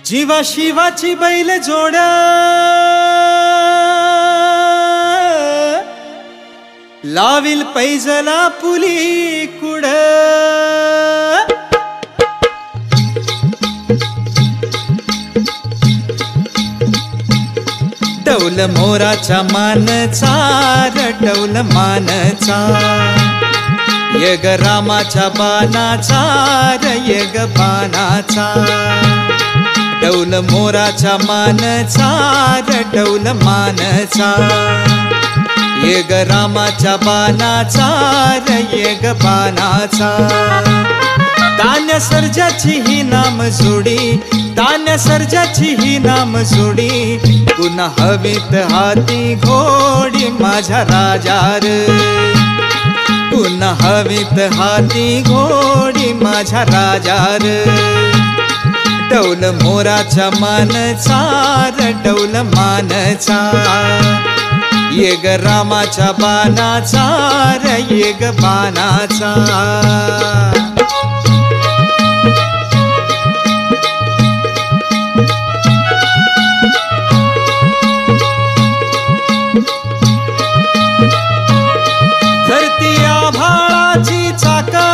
जीवा शिवाची बैल जोड लाविल पैजला पुली कुड डौल मोराच्या मानचा डौल मानचा यग रामाच्या बाणाचा यग बाणाचा डौल मोराच्या मानचा डौल मानचा यग रामाच्या बाणाचा यग बाणाचा तान्य सर्जाची ही नाम जोडी तान्य सर्जाची ही नाम जोडी पुन्हा हवीत हाती घोडी माझ्या राजार पुन्हा हवीत हाती घोडी माझ्या राजार डौल मोराच्या मानचा डौल मानचा येग रामाच्या बाणाचा येग बाणाचा धरती आभाळाची चाका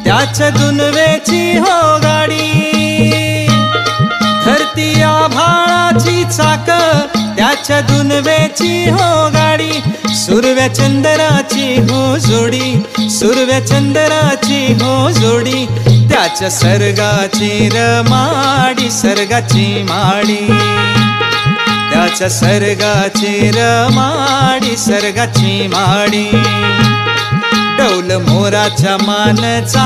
त्याच्या दुनवेची हो गाडी धरती आभाळाची चाक त्याच्या दुनवेची हो गाडी सुरव्या चंद्राची हो जोडी सुरव्या चंद्राची हो जोडी त्याच्या सर्गाची रमाडी सर्गाची माडी त्याच्या सर्गाची रमाडी सर्गाची माडी डौल मोराच्या मानचा